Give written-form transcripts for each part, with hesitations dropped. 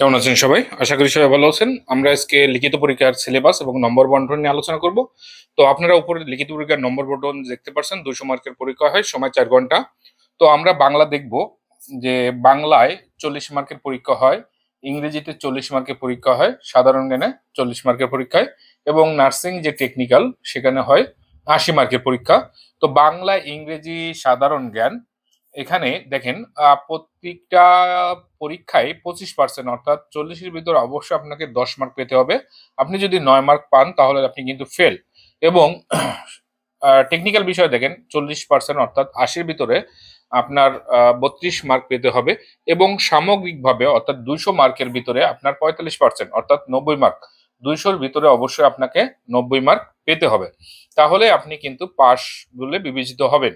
কেমন আছেন সবাই? আশা করি সবাই ভালো আছেন। আমরা আজকে লিখিত পরীক্ষার সিলেবাস এবং নম্বর বন্টন নিয়ে আলোচনা করব। তো আপনারা উপরে লিখিত পরীক্ষার নম্বর বন্টন দেখতে পাচ্ছেন। 200 মার্কের পরীক্ষা হয়, সময় 4 ঘন্টা। তো আমরা বাংলা দেখব যে বাংলায় 40 মার্কের পরীক্ষা হয়, ইংরেজিতে 40 মার্কের পরীক্ষা হয়, সাধারণ জ্ঞানে 40 মার্কের পরীক্ষা হয় এবং নার্সিং যে টেকনিক্যাল সেখানে হয় 80 মার্কের পরীক্ষা। তো বাংলা, ইংরেজি, সাধারণ জ্ঞান এখানে দেখেন প্রত্যেকটা পরীক্ষায় 25% অর্থাৎ 40-এর ভিতরে অবশ্যই আপনাকে 10 মার্ক পেতে হবে। আপনি যদি 9 মার্ক পান তাহলে আপনি কিন্তু ফেল। এবং টেকনিক্যাল বিষয় দেখেন 40% অর্থাৎ 80-র ভিতরে আপনার 32 মার্ক পেতে হবে এবং সামগ্রিকভাবে অর্থাৎ 200 মার্কের ভিতরে আপনার 45% অর্থাৎ 90 মার্ক। 200-র ভিতরে অবশ্যই আপনাকে 90 মার্ক পেতে হবে, তাহলে আপনি কিন্তু পাস বলে বিবেচিত হবেন।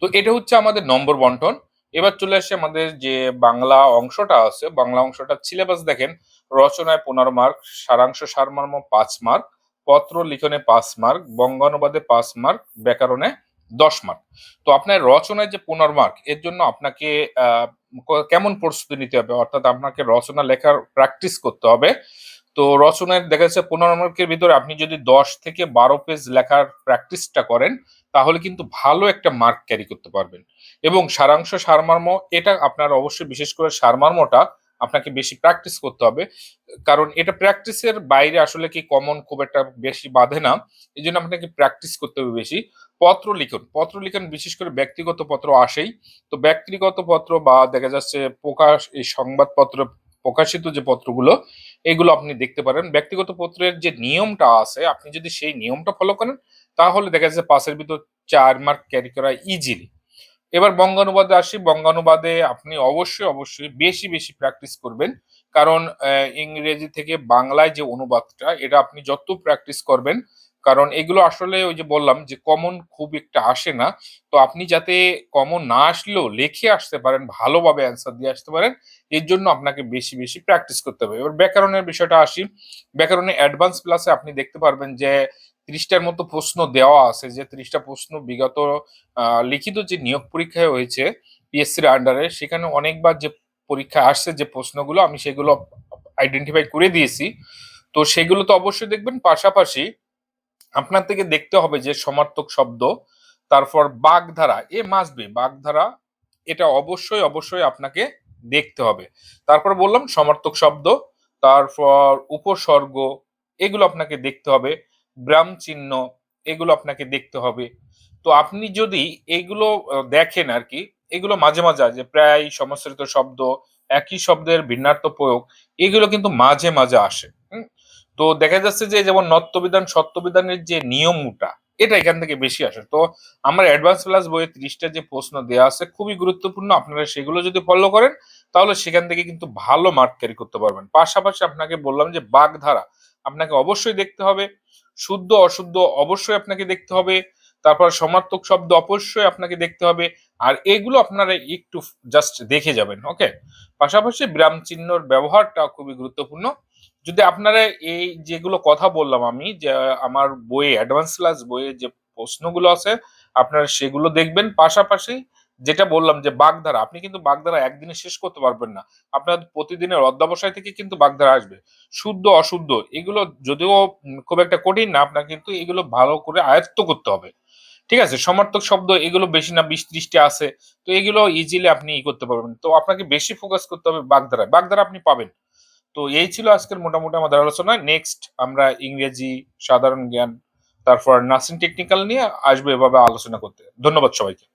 তো এটা হচ্ছে আমাদের নম্বর বন্টন। এবার চলে আসে আমাদের যে বাংলা অংশটা আছে, বাংলা অংশটা সিলেবাস দেখেন। রচনায় 15 মার্ক, সারাংশ সারমর্ম 5 মার্ক, পত্র লিখনে 5 মার্ক, বঙ্গানুবাদে 5 মার্ক, ব্যাকরণে 10 মার্ক। তো আপনার রচনায় যে 15 মার্ক, এর জন্য আপনাকে কেমন প্রস্তুতি নিতে হবে, অর্থাৎ আপনাকে রচনা লেখার প্র্যাকটিস করতে হবে। তো রচনায় দেখা যাচ্ছে 15 মার্কের ভিতরে আপনি যদি 10 থেকে 12 পেজ লেখার প্র্যাকটিসটা করেন তাহলে কিন্তু ভালো একটা মার্ক ক্যারি করতে পারবেন। এবং সারাংশ সারমর্ম, এটা আপনার অবশ্যই বিশেষ করে সারমর্মটা আপনাকে বেশি প্র্যাকটিস করতে হবে, কারণ এটা প্র্যাকটিসের বাইরে আসলে কি কমন খুব একটা বেশি বাধে না, এই জন্য আপনাকে প্র্যাকটিস করতে হবে বেশি। পত্র লিখন বিশেষ করে ব্যক্তিগত পত্র আসেই। তো ব্যক্তিগত পত্র বা দেখা যাচ্ছে প্রকাশ, এই সংবাদপত্র প্রকাশিত যে পত্রগুলো, এগুলো আপনি দেখতে পারেন। ব্যক্তিগত পত্রের যে নিয়মটা আছে, আপনি যদি সেই নিয়মটা ফলো করেন তাহলে দেখা যাচ্ছে পাসের ভিতর 4 মার্ক ক্যারি করা ইজিলি। এবার বঙ্গানুবাদে আসি। বঙ্গানুবাদে আপনি অবশ্যই অবশ্যই বেশি বেশি প্র্যাকটিস করবেন, কারণ ইংরেজি থেকে বাংলায় যে অনুবাদটা, এটা আপনি যত প্র্যাকটিস করবেন, কারণ এগুলো আসলে ওই যে বললাম যে কমন খুব একটা আসে না। তো আপনি যাতে কমন না আসলেও লিখে আসতে পারেন, ভালোভাবে অ্যান্সার দিয়ে আসতে পারেন, এর জন্য আপনাকে বেশি বেশি প্র্যাকটিস করতে হবে। এবার ব্যাকরণের বিষয়টা আসি। ব্যাকরণে অ্যাডভান্স ক্লাসে আপনি দেখতে পারবেন যে 30টার মতো প্রশ্ন দেওয়া আছে, যে 30টা প্রশ্ন বিগত লিখিত যে নিয়োগ পরীক্ষায় হয়েছে পিএসসির আন্ডারে, সেখানে অনেকবার যে পরীক্ষা আসছে যে প্রশ্নগুলো, আমি সেগুলো আইডেন্টিফাই করে দিয়েছি। তো সেগুলো তো অবশ্যই দেখবেন। পাশাপাশি আপনার থেকে দেখতে হবে যে সমার্থক শব্দ, তারপর বাগধারা, এ মাস্ট বি বাগধারা, এটা অবশ্যই অবশ্যই আপনাকে দেখতে হবে। তারপর বললাম সমার্থক শব্দ, তারপর উপসর্গ, এগুলো আপনাকে দেখতে হবে। ব্রাম চিহ্ন, এগুলো আপনাকে দেখতে হবে। তো আপনি যদি এগুলো দেখেন আর কি, এগুলো মাঝে মাঝে যে প্রায় সংস্কৃত শব্দ, একই শব্দের ভিন্নার্থ প্রয়োগ, এগুলো কিন্তু মাঝে মাঝে আসে। তো দেখা যাচ্ছে যে যেমন নত্যবিধান সত্যবিধানের যে নিয়মটা, এটা এখান থেকে বেশি আসে। তো আমার অ্যাডভান্স ক্লাস বইয়ে 30টা যে প্রশ্ন দেওয়া আছে খুবই গুরুত্বপূর্ণ, আপনারা সেগুলো যদি ফলো করেন তাহলে সেখান থেকে কিন্তু ভালো মার্ক ক্যারি করতে পারবেন। পাশাপাশি আপনাকে বললাম যে বাগধারা আপনাকে অবশ্যই দেখতে হবে, শুদ্ধ অশুদ্ধ অবশ্যই আপনাকে দেখতে হবে, তারপর সমার্থক শব্দ অবশ্যই আপনাকে দেখতে হবে। আর এগুলো আপনারা একটু জাস্ট দেখে যাবেন, ওকে। পাশাপাশি বিরাম চিহ্নর ব্যবহারটা খুবই গুরুত্বপূর্ণ। যদি আপনারা এই যেগুলো কথা বললাম আমি, যে আমার বইয়ে অ্যাডভান্স ক্লাস বইয়ে যে প্রশ্নগুলো আছে আপনারা সেগুলো দেখবেন। পাশাপাশি যেটা বললাম যে বাগধারা, আপনি কিন্তু বাগধারা একদিনে শেষ করতে পারবেন না, আপনার প্রতিদিনের অধ্যাবসায় থেকে কিন্তু বাগধারা আসবে। শুদ্ধ অশুদ্ধ এগুলো যদিও খুব একটা কঠিন না, আপনার কিন্তু এগুলো ভালো করে আয়ত্ত করতে হবে। ঠিক আছে, সমার্থক শব্দ এগুলো বেশি না 20-30টা আছে। তো এগুলো ইজিলি আপনি করতে পারবেন। তো আপনাকে বেশি ফোকাস করতে হবে বাগধারায়, বাগধারা আপনি পাবেন। তো এই ছিল আজকের মোটামুটি আমাদের আলোচনা। নেক্সট আমরা ইংরেজি, সাধারণ জ্ঞান, তারপর নার্সিং টেকনিক্যাল নিয়ে আসবো এভাবে আলোচনা করতে। ধন্যবাদ সবাইকে।